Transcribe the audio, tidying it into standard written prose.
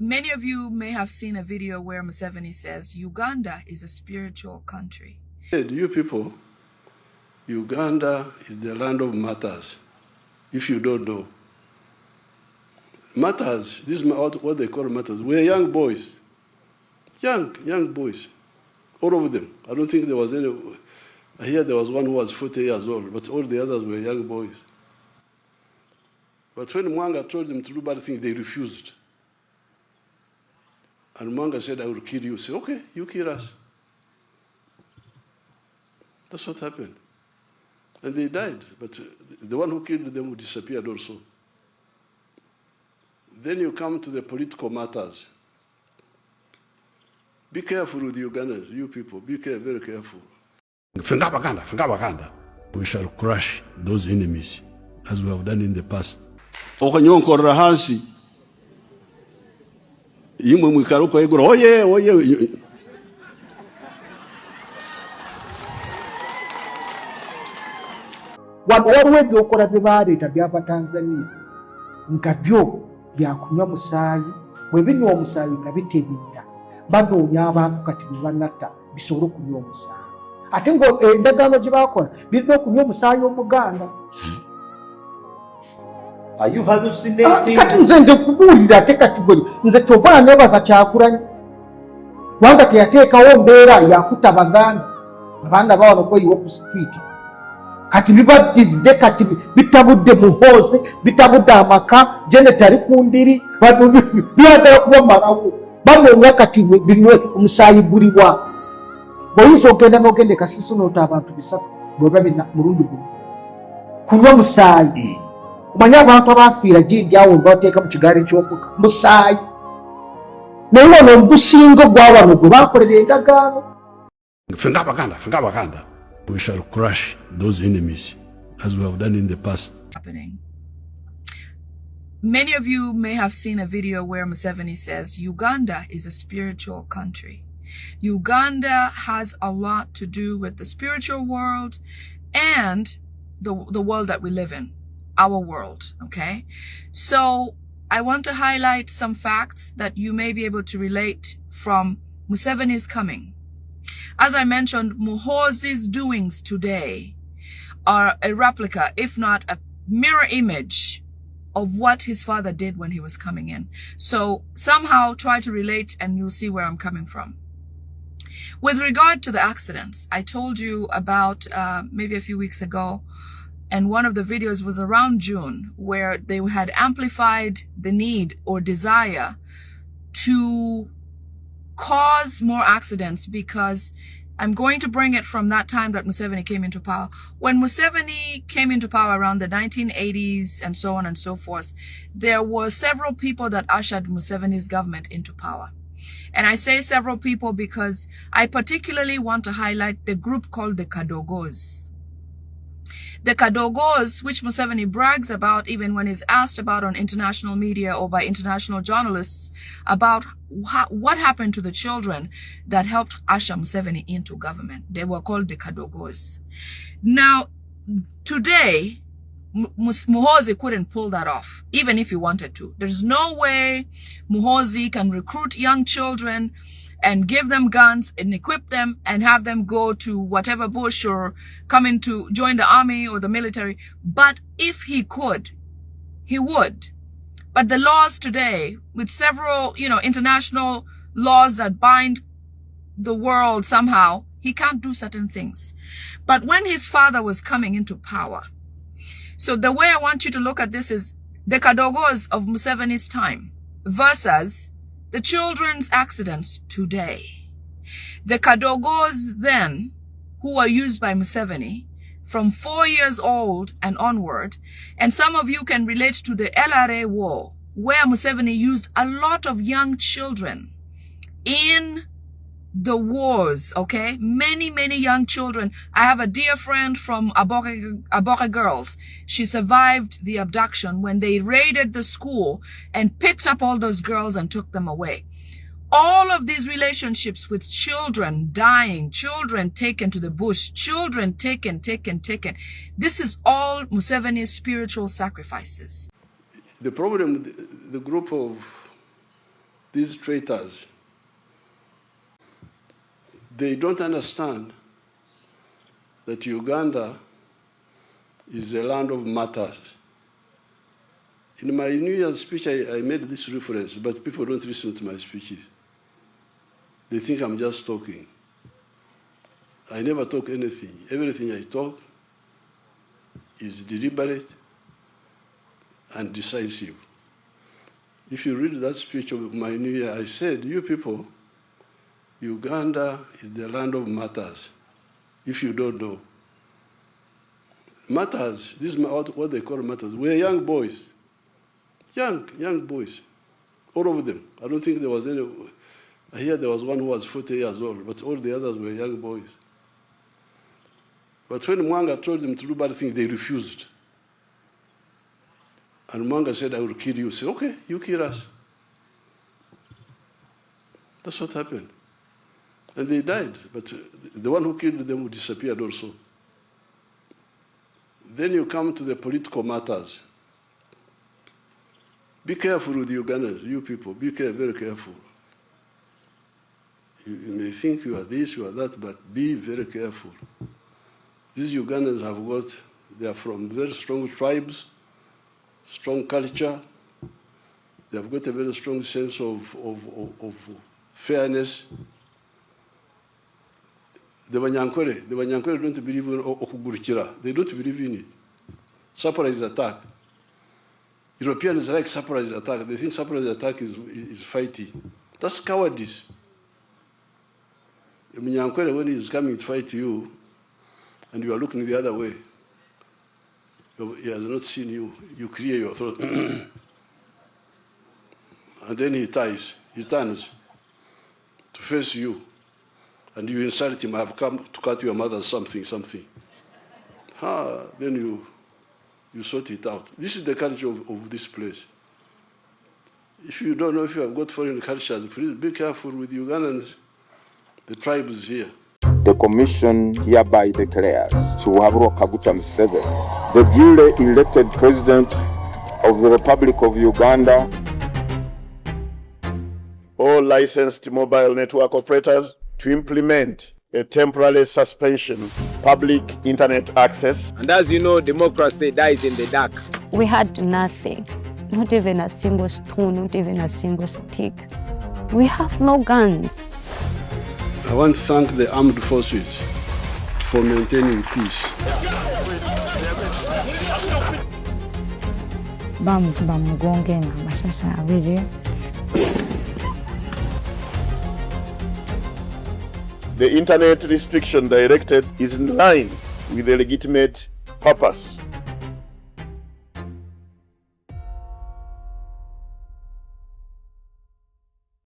Many of you may have seen a video where Museveni says Uganda is a spiritual country. You people, Uganda is the land of martyrs. If you don't know, martyrs, this is what they call martyrs. We're young boys, young boys, all of them. I don't think there was any. I hear there was one who was 40 years old, but all the others were young boys. But when Mwanga told them to do bad things, they refused. And Mwanga said, I will kill you. Say, okay, you kill us. That's what happened. And they died, but the one who killed them disappeared also. Then you come to the political matters. Be careful with the Ugandans, you people. Be very careful. We shall crush those enemies as we have done in the past. Okanyonkorra hansi. Yimwe mwikaruko egura. Oye. Waliwo ebyokola bye baleeta byava Tanzania nga byo byakunywa musaayi, bwe binywa omusaayi nga bitereera banoonya abantu kati bwe banatta bisobole okunywa omusaayi. Ate ng'endagaano gye baakola birina okunywa omusaayi Omuganda. Kati nze kubuulira ate kati bwe nze kyova neebaza Kyagulanyi kubanga teyateekawo mbeera yakutta Baganda abaana bawano kweyiwa ku street. Kati bibadde kati bitabudde Muhoozi, bitabudde amaka, Jeneta ku ndiri, byagala kubamalawo. Banoonya kati binywe omusaayi guliwa. Bw'oyinza ogenda n'ogenda e Kasisi n'ota abantu 3 bweba mulundi gumu. Kunywa musaayi. Omanyi abantu abaafiira gindi awo bateeka mu kigaali ky'okutta musaayi. Naye wano omugusingo gwa wano gwe baakolera endagaano. Ffe ng'Abaganda. We shall crush those enemies as we have done in the past. Many of you may have seen a video where Museveni says Uganda is a spiritual country. Uganda has a lot to do with the spiritual world and the world that we live in, our world, okay? So I want to highlight some facts that you may be able to relate from Museveni's coming. As I mentioned, Muhoozi's doings today are a replica, if not a mirror image, of what his father did when he was coming in. So somehow try to relate and you'll see where I'm coming from. With regard to the accidents, I told you about maybe a few weeks ago, and one of the videos was around June, where they had amplified the need or desire to cause more accidents, because I'm going to bring it from that time that Museveni came into power. When Museveni came into power around the 1980s and so on and so forth, there were several people that ushered Museveni's government into power. And I say several people because I particularly want to highlight the group called the Kadogos. The Kadogos, which Museveni brags about even when he's asked about on international media or by international journalists about what happened to the children that helped usher Museveni into government. They were called the Kadogos. Now, today, Muhoozi couldn't pull that off, even if he wanted to. There's no way Muhoozi can recruit young children and give them guns and equip them and have them go to whatever bush or come in to join the army or the military. But if he could, he would. But the laws today, with several, international laws that bind the world somehow, he can't do certain things. But when his father was coming into power, so the way I want you to look at this is the Kadogos of Museveni's time versus the children's accidents today. The Kadogos then, who were used by Museveni from 4 years old and onward, and some of you can relate to the LRA war, where Museveni used a lot of young children in the wars, okay? Many young children. I have a dear friend from Aboka Girls. She survived the abduction when they raided the school and picked up all those girls and took them away. All of these relationships with children dying, children taken to the bush, children taken. This is all Museveni's spiritual sacrifices. The problem with the group of these traitors, they don't understand that Uganda is a land of martyrs. In my New Year's speech, I made this reference, but people don't listen to my speeches. They think I'm just talking. I never talk anything. Everything I talk is deliberate and decisive. If you read that speech of my New Year, I said, you people, Uganda is the land of martyrs, if you don't know. Martyrs, this is what they call martyrs. We're young boys. Young boys, all of them. I don't think there was any, I hear there was one who was 40 years old, but all the others were young boys. But when Mwanga told them to do bad things, they refused. And Mwanga said, I will kill you. Say, okay, you kill us. That's what happened. And they died, but the one who killed them disappeared also. Then you come to the political matters. Be careful with the Ugandans, you people. Be very careful. You may think you are this, you are that, but be very careful. These Ugandans they are from very strong tribes, strong culture. They have got a very strong sense of fairness. The Banyankore don't believe in Okugurikira. They don't believe in it. Surprise attack. Europeans like surprise attack. They think surprise attack is fighting. That's cowardice. The Banyankore, when he is coming to fight you, and you are looking the other way, he has not seen you, you clear your throat. And then he turns to face you, and you insult him, I have come to cut your mother something. Then you sort it out. This is the culture of this place. If you don't know if you have got foreign cultures, please be careful with Ugandans, the tribes here. The Commission hereby declares Chuhabro Kaguta Museveni, the duly elected President of the Republic of Uganda. All licensed mobile network operators to implement a temporary suspension public internet access. And as you know, democracy dies in the dark. We had nothing, not even a single stone, not even a single stick. We have no guns. I want to thank the armed forces for maintaining peace. The internet restriction directed is in line with the legitimate purpose